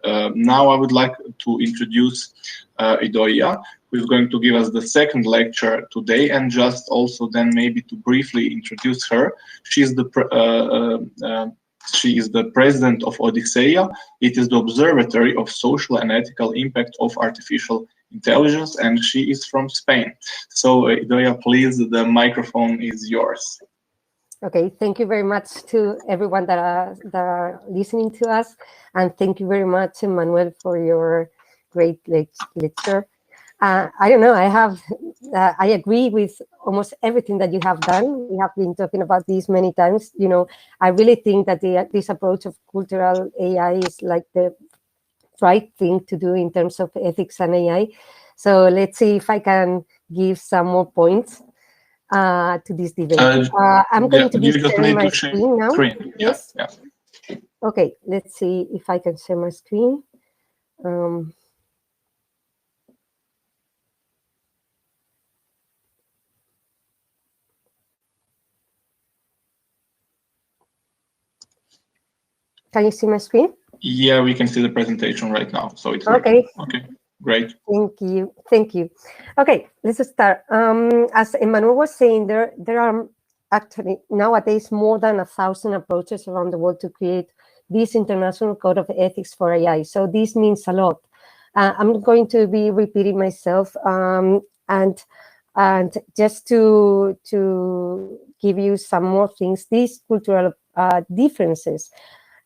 now I would like to introduce Idoia, who is going to give us the second lecture today, and just also then maybe to briefly introduce her. She is the president of Odisseia. It is the Observatory of Social and Ethical Impact of Artificial Intelligence, and she is from Spain. So Idoia, please, the microphone is yours. Okay, thank you very much to everyone that are listening to us, and thank you very much, Emmanuel, for your great lecture. I don't know, I agree with almost everything that you have done. We have been talking about this many times. You know, I really think that this approach of cultural AI is like the right thing to do in terms of ethics and AI. So let's see if I can give some more points to this debate. I'm going to be sharing my screen now. Yes. Yeah. Okay, let's see if I can share my screen. Can you see my screen? Yeah, we can see the presentation right now. So it's okay. Okay, great. Thank you. Okay, let's start. As Emmanuel was saying, there are actually nowadays more than 1,000 approaches around the world to create this international code of ethics for AI. So this means a lot. I'm going to be repeating myself, and just to give you some more things, these cultural differences.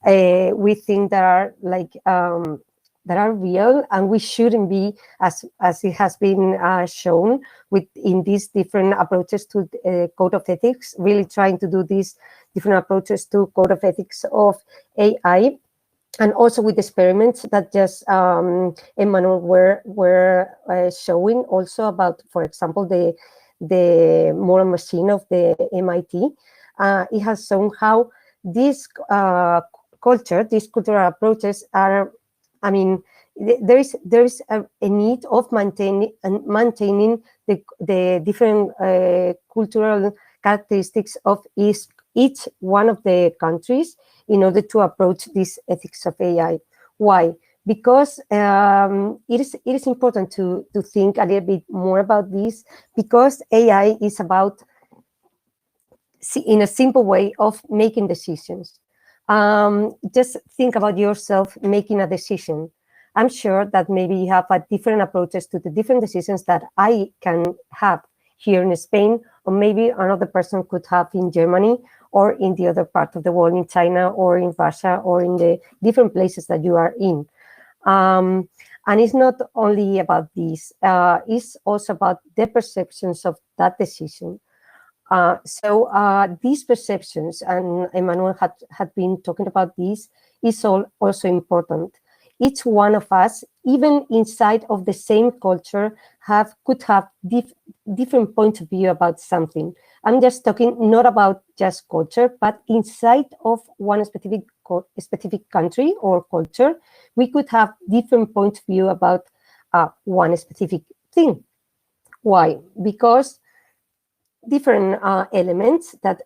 We think that are like that are real, and we shouldn't be, as it has been shown in these different approaches to code of ethics, really trying to do these different approaches to code of ethics of AI, and also with experiments that just Emmanuel were showing also about, for example, the moral machine of the MIT. It has shown how this these cultural approaches are, I mean, there is a need of maintaining the different cultural characteristics of each one of the countries in order to approach this ethics of AI. Why? Because it is important to think a little bit more about this, because AI is about, in a simple way, of making decisions. Just think about yourself making a decision. I'm sure that maybe you have different approaches to the different decisions that I can have here in Spain, or maybe another person could have in Germany, or in the other part of the world, in China, or in Russia, or in the different places that you are in. And it's not only about this, it's also about the perceptions of that decision. So these perceptions, and Emmanuel had been talking about this, is also important. Each one of us, even inside of the same culture, could have different points of view about something. I'm just talking not about just culture, but inside of one specific country or culture, we could have different points of view about one specific thing. Why? Because different elements that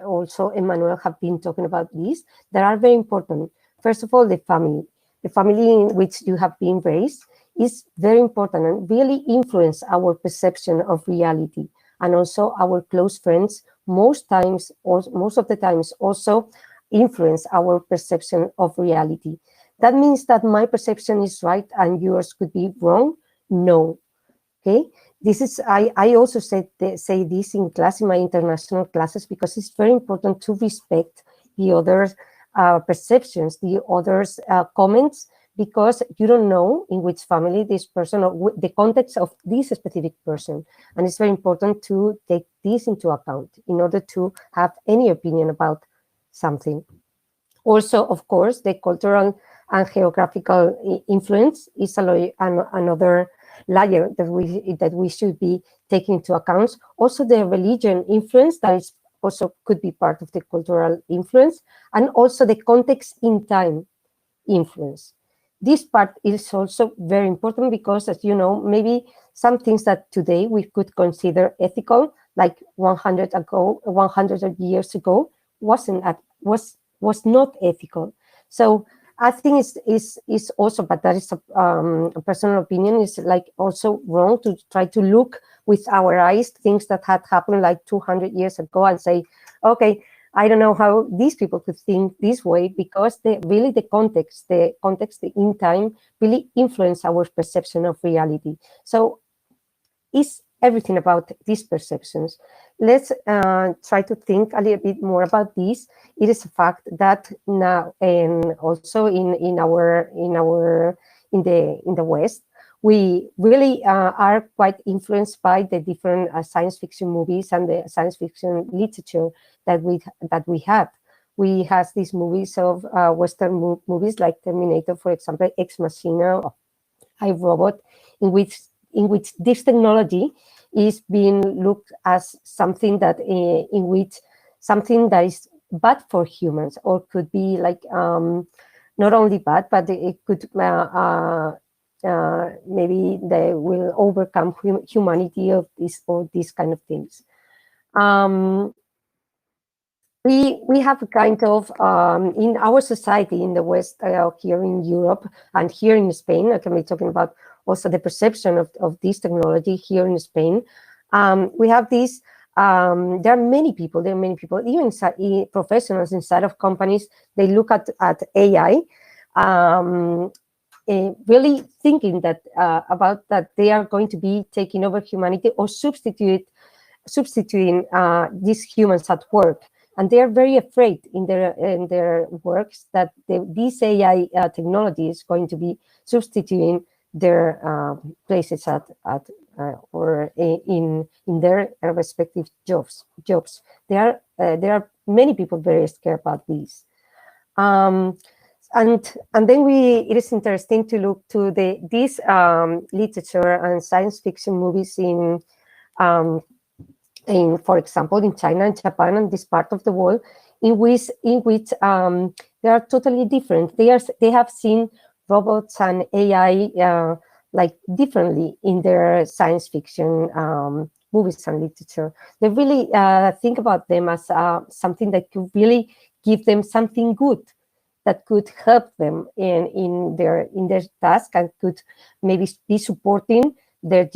also Emmanuel have been talking about this, that are very important. First of all, the family. The family in which you have been raised is very important and really influence our perception of reality. And also our close friends, most of the times also influence our perception of reality. That means that my perception is right and yours could be wrong? No. Okay? This is, I also say this in class, in my international classes, because it's very important to respect the other's perceptions, the other's comments, because you don't know in which family this person, or the context of this specific person. And it's very important to take this into account in order to have any opinion about something. Also, of course, the cultural and geographical influence is another layer that we should be taking into account. Also, the religion influence, that is also could be part of the cultural influence, and also the context in time influence. This part is also very important because, as you know, maybe some things that today we could consider ethical, like 100 years ago, was not ethical. So I think is also, but that is a personal opinion, is like also wrong to try to look with our eyes things that had happened like 200 years ago and say, okay, I don't know how these people could think this way, because really the context in time really influence our perception of reality. So it's everything about these perceptions. Let's try to think a little bit more about this. It is a fact that now, and also in the West, we really are quite influenced by the different science fiction movies and the science fiction literature that we have. We have these movies of Western movies like Terminator, for example, Ex Machina, I, Robot, in which this technology is being looked as something that something that is bad for humans, or could be like not only bad, but it could maybe they will overcome humanity of this or these kind of things. We have a kind of in our society in the West, here in Europe and here in Spain, I can be talking about also the perception of this technology here in Spain. We have this. There are many people, even professionals inside of companies. They look at AI, really thinking that about that they are going to be taking over humanity or substituting these humans at work. And they are very afraid in their works that this AI technology is going to be substituting their places or in their respective jobs. There are many people very scared about this. And then it is interesting to look to this literature and science fiction movies for example, in China and Japan and this part of the world, in which they are totally different. They have seen robots and AI like differently in their science fiction movies and literature. They really think about them as something that could really give them something good, that could help them in their task, and could maybe be supporting their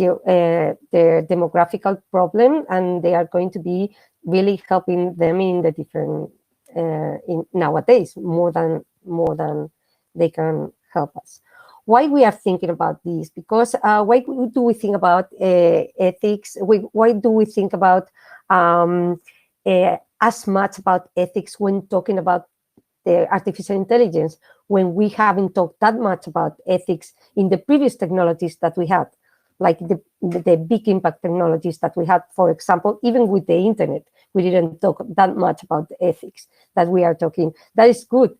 demographical problem, and they are going to be really helping them in the different nowadays more than they can help us. Why we are thinking about this? Because why do we think about ethics? Why do we think about as much about ethics when talking about the artificial intelligence, when we haven't talked that much about ethics in the previous technologies that we had, like the big impact technologies that we had? For example, even with the internet, we didn't talk that much about the ethics that we are talking. That is good.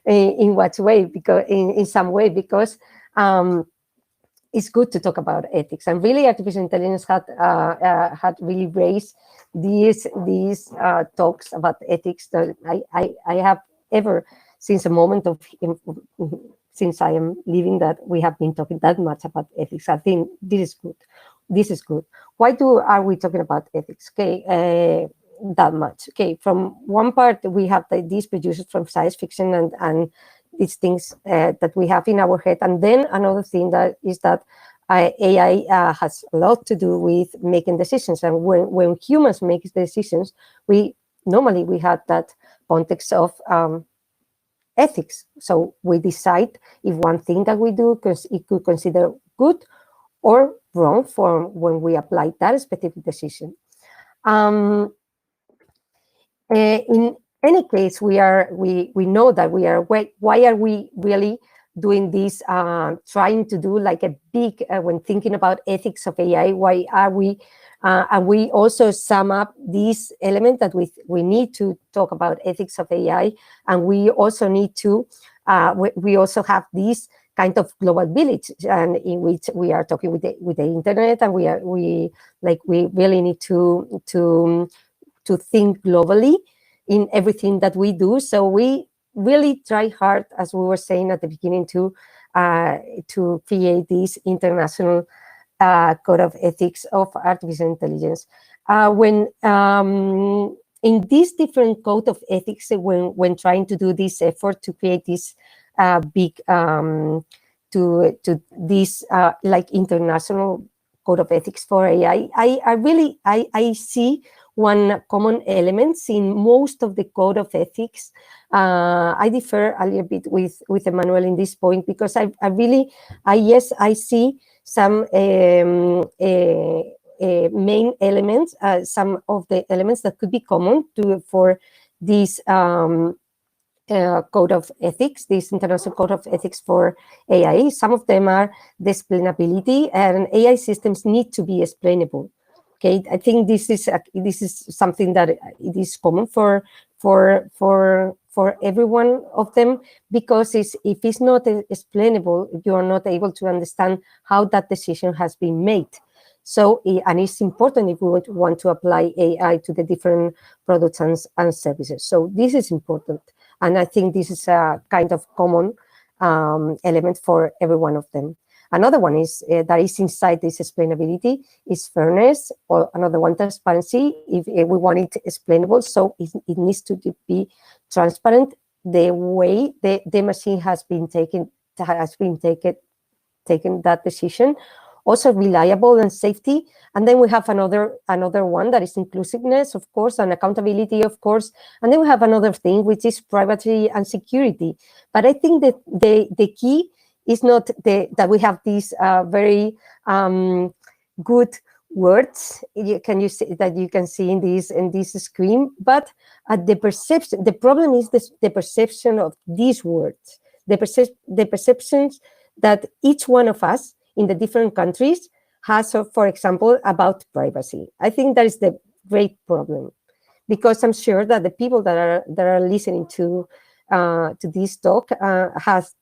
In what way? Because in some way, because it's good to talk about ethics. And really, artificial intelligence had really raised these talks about ethics that I have ever, since a moment of since I am living, that we have been talking that much about ethics. I think this is good. This is good. Why are we talking about ethics? Okay, that much. Okay, from one part we have these producers from science fiction and these things that we have in our head, and then another thing that is that AI has a lot to do with making decisions. And when humans make decisions, we normally have that context of ethics. So we decide if one thing that we do, because it could consider good or wrong for when we apply that specific decision. In any case, we know that we are. Why are we really doing this? Trying to do like a big when thinking about ethics of AI. Why are we? And we also sum up this element that we need to talk about ethics of AI, and we also need to. We also have this kind of global village, and in which we are talking with the internet, and we really need to think globally in everything that we do. So we really try hard, as we were saying at the beginning, to create this international code of ethics of artificial intelligence. When in this different code of ethics, when trying to do this effort to create this big to this like international code of ethics for AI. I see one common elements in most of the code of ethics. I differ a little bit with Emmanuel in this point, because I see some main elements, some of the elements that could be common for this code of ethics, this international code of ethics for AI. Some of them are the explainability, and AI systems need to be explainable. Okay, I think this is something that it is common for every one of them, because if it's not explainable, you are not able to understand how that decision has been made. So, and it's important if we want to apply AI to the different products and services. So this is important. And I think this is a kind of common element for every one of them. Another one is that is inside this explainability is fairness, or another one, transparency. If we want it explainable, so it needs to be transparent the way the machine has been taken that decision. Also reliable and safety. And then we have another one that is inclusiveness, of course, and accountability, of course. And then we have another thing, which is privacy and security. But I think that the key is not that we have these very good words you can see in this screen, but the perception. The problem is the perception of these words, the perceptions that each one of us in the different countries has, for example, about privacy. I think that is the great problem, because I'm sure that the people that are listening to this talk has,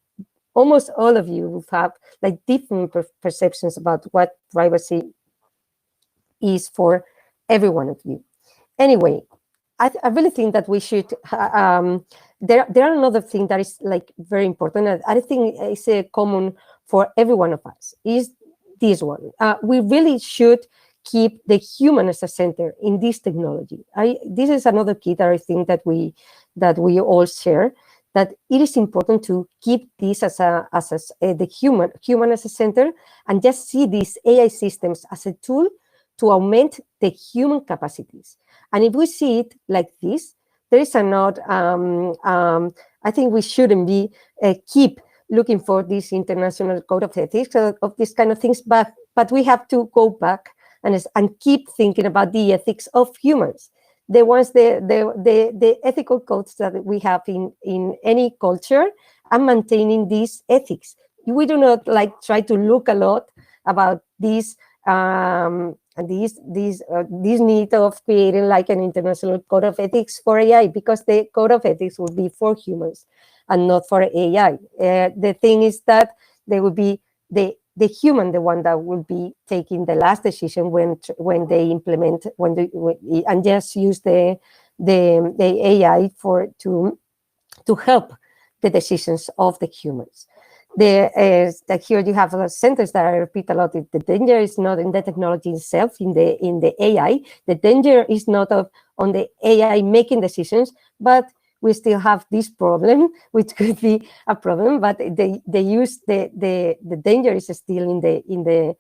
almost all of you have like different perceptions about what privacy is for every one of you. Anyway, I really think that we should. There are another thing that is like very important, and I think is common for every one of us, is this one. We really should keep the human as a center in this technology. This is another key that I think that we all share, that it is important to keep this as the human as a center, and just see these AI systems as a tool to augment the human capacities. And if we see it like this, there is a not. I think we shouldn't be keep looking for this international code of ethics of these kind of things, but we have to go back and keep thinking about the ethics of humans, the ones the ethical codes that we have in any culture, and maintaining these ethics. We do not like try to look a lot about this need of creating like an international code of ethics for AI, because the code of ethics will be for humans and not for AI. The thing is that they will be the human, the one that will be taking the last decision when they implement, and just use the AI to help the decisions of the humans. That here you have a sentence that I repeat a lot. The danger is not in the technology itself, in the AI. The danger is not on the AI making decisions, but we still have this problem, which could be a problem. But the danger is still in the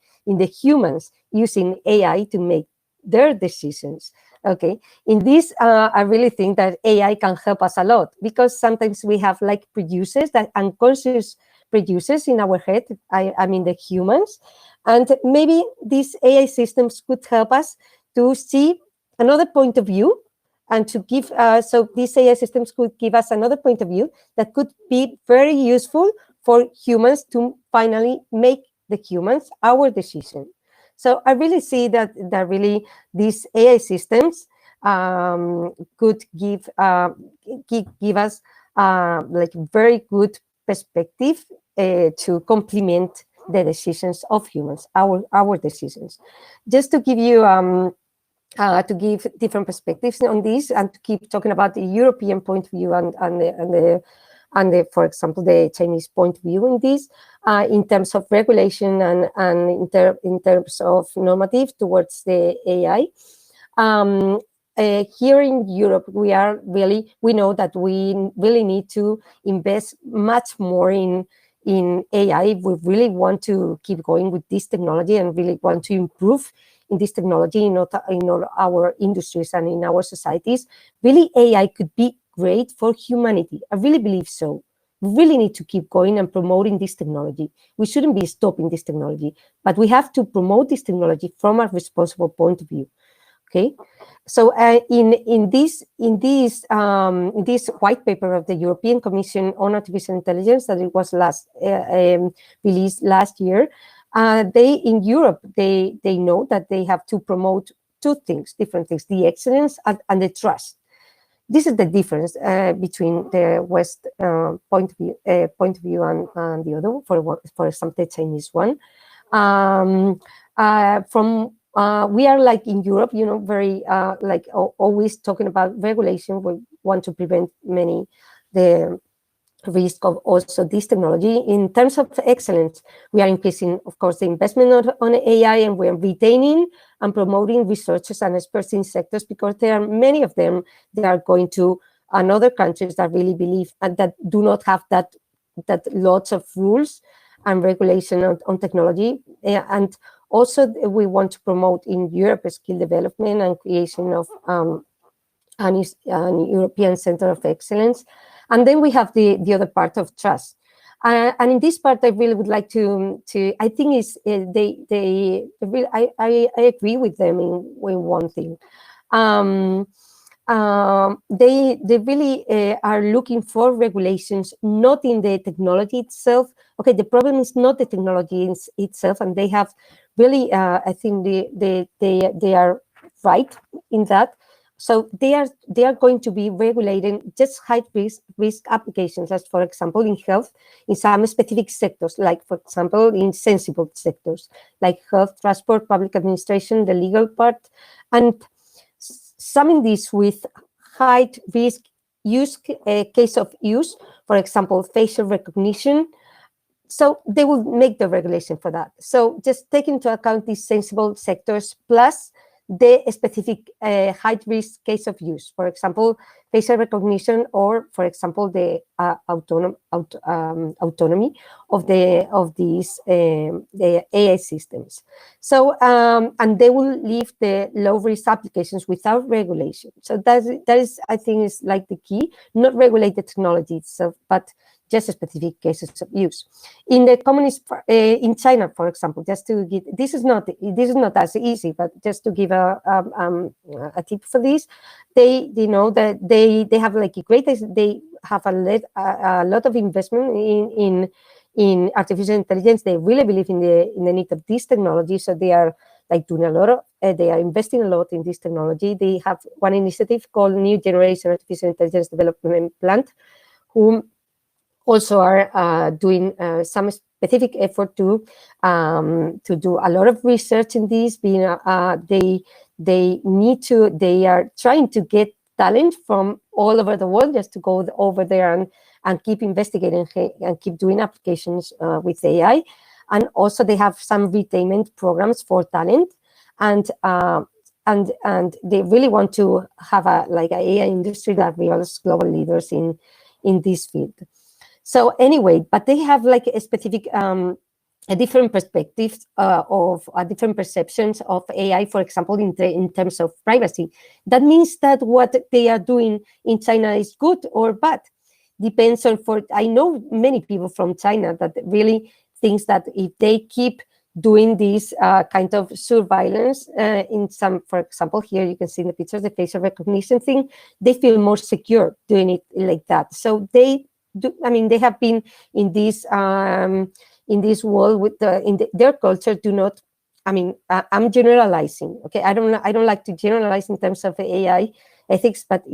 humans using AI to make their decisions. Okay, in this, I really think that AI can help us a lot, because sometimes we have like producers, that unconscious producers in our head, I mean the humans, and maybe these AI systems could help us to see another point of view, and to give, so these AI systems could give us another point of view that could be very useful for humans to finally make the humans our decision. So I really see that really these AI systems could give us like very good perspective to complement the decisions of humans, our decisions. Just to give you to give different perspectives on this, and to keep talking about the European point of view and the, for example, the Chinese point of view in this, in terms of regulation and in terms of normative towards the AI. here in Europe, we know that we really need to invest much more in AI. We really want to keep going with this technology and really want to improve in this technology in all our industries and in our societies. Really, AI could be great for humanity. I really believe so. We really need to keep going and promoting this technology. We shouldn't be stopping this technology, but we have to promote this technology from a responsible point of view. Okay, so in this white paper of the European Commission on Artificial Intelligence that it was released last year, they in Europe they know that they have to promote different things: the excellence and the trust. This is the difference between the West point of view and the other. For example, the Chinese one. We are like in Europe, very like always talking about regulation. We want to prevent the risk of also this technology. In terms of excellence, we are increasing, of course, the investment on AI, and we are retaining and promoting researchers and experts in sectors, because there are many of them that are going to another countries that really believe and that do not have that lots of rules and regulation on technology. And also, we want to promote in Europe skill development and creation of an European Center of Excellence. And then we have the other part of trust. And in this part, I really would like to I think is I agree with them in one thing. They really are looking for regulations, not in the technology itself. Okay, the problem is not the technology itself, and they have really, I think they are right in that. So they are going to be regulating just high risk applications, as for example in health, in some specific sectors, like for example in sensible sectors like health, transport, public administration, the legal part, and summing this with high risk case of use, for example facial recognition. So they will make the regulation for that. So just take into account these sensible sectors plus the specific high risk case of use, for example, facial recognition, or for example, the autonomy of these the AI systems. So and they will leave the low risk applications without regulation. So that is I think is like the key, not regulate the technology itself, but just specific cases of use. In the communist in China, for example, just to give, this is not as easy, but just to give a tip for this, they know that they have like a great, they have a lot of investment in artificial intelligence. They really believe in the need of this technology, so they are like doing a lot of they are investing a lot in this technology. They have one initiative called New Generation Artificial Intelligence Development Plant, whom also are doing some specific effort to do a lot of research in this. Being they are trying to get talent from all over the world just to go over there and keep investigating and keep doing applications with AI. And also they have some retainment programs for talent, and they really want to have a AI industry that we are global leaders in this field. So anyway, but they have like a specific, a different perspectives of different perceptions of AI, for example, in terms of privacy. That means that what they are doing in China is good or bad. Depends on, I know many people from China that really thinks that if they keep doing this kind of surveillance in some, for example, here you can see in the pictures, the facial recognition thing, they feel more secure doing it like that. So they they have been in this world with their culture. Do not, I'm generalizing. Okay, I don't like to generalize in terms of AI ethics, but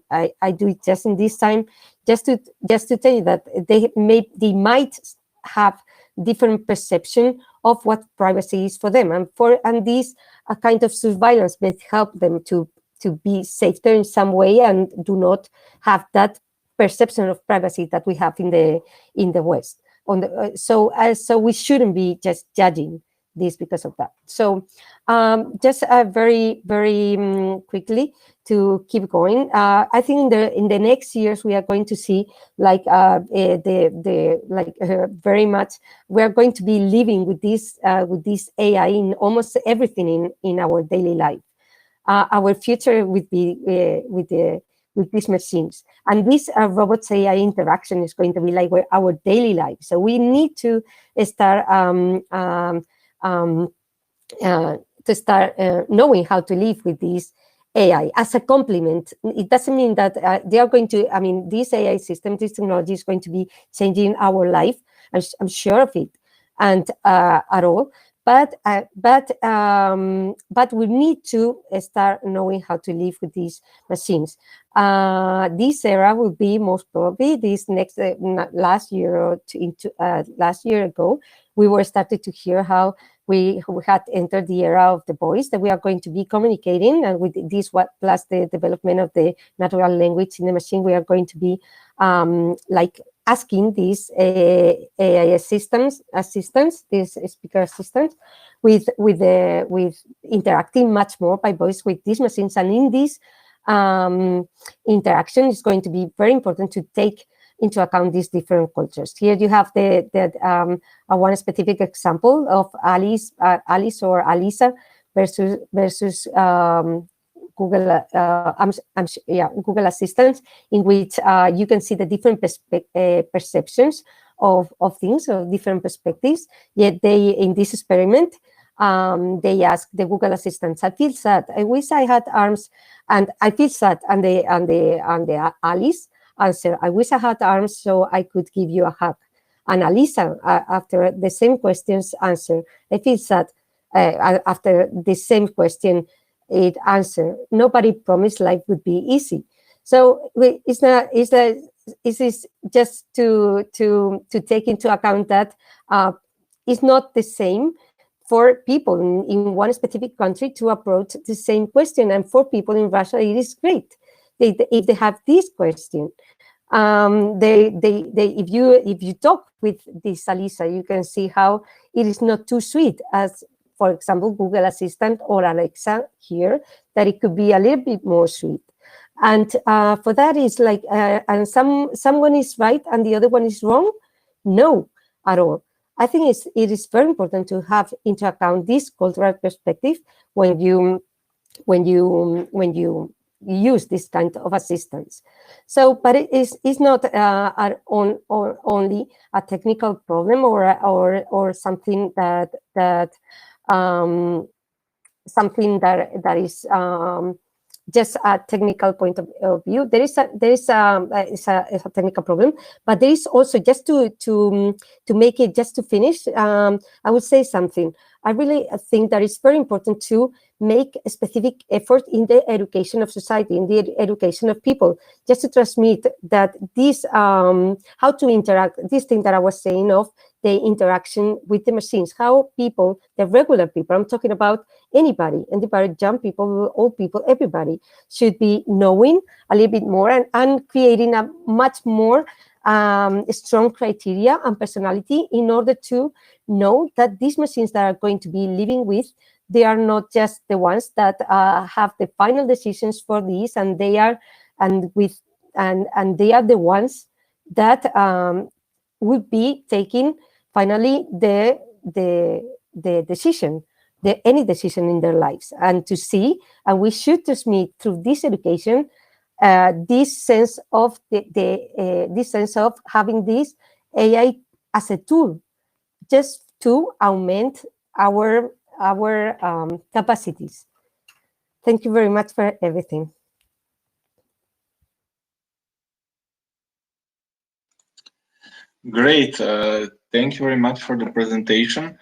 I do it just in this time, just to tell you that they might have different perception of what privacy is for them, and this a kind of surveillance may help them to be safer in some way and do not have that perception of privacy that we have in the West. So we shouldn't be just judging this because of that. So just very quickly to keep going. I think in the next years we are going to see like very much we are going to be living with this AI in almost everything in our daily life. Our future would be with these machines, and this robots AI interaction is going to be like our daily life. So we need to start knowing how to live with this AI as a complement. It doesn't mean that they are going to. I mean, this AI system, this technology is going to be changing our life. I'm sure of it, and at all. But we need to start knowing how to live with these machines. This era will be most probably this next last year or last year ago. We were started to hear how we had entered the era of the voice, that we are going to be communicating, and with this, plus the development of the natural language in the machine, we are going to be like asking these AI assistants, these speaker assistants, with interacting much more by voice with these machines. And in this interaction, is going to be very important to take into account these different cultures. Here you have one specific example of Alice or Alisa versus Google Google Assistant, in which you can see the different perceptions of things, or different perspectives. Yet in this experiment, they ask the Google Assistants, "I feel sad. I wish I had arms," and "I feel sad." And the Alice answer, "I wish I had arms so I could give you a hug." And Alisa, after the same questions, answer, "I feel sad." After the same question, it answer, "Nobody promised life would be easy." So it's just to take into account that it's not the same for people in one specific country to approach the same question, and for people in Russia it is great. If they have this question, if you talk with this Alisa, you can see how it is not too sweet as, for example, Google Assistant or Alexa here, that it could be a little bit more sweet. And for that is like, and someone is right and the other one is wrong? No, at all. I think it is very important to have into account this cultural perspective when you use this kind of assistance. So, but it's not only a technical problem or something that is just a technical point of view. There is a technical problem, but there is also, just to make it, just to finish, I would say something. I really think that it's very important to make a specific effort in the education of society, in the education of people, just to transmit that this, how to interact, this thing that I was saying of the interaction with the machines, how people, the regular people, I'm talking about anybody, young people, old people, everybody should be knowing a little bit more and creating a much more strong criteria and personality in order to know that these machines that are going to be living with, they are not just the ones that have the final decisions for these, and they are they are the ones that would be taking finally the decision, any decision in their lives, and to see, and we should transmit through this education this sense of this sense of having this AI as a tool, just to augment our capacities. Thank you very much for everything. Great. Thank you very much for the presentation.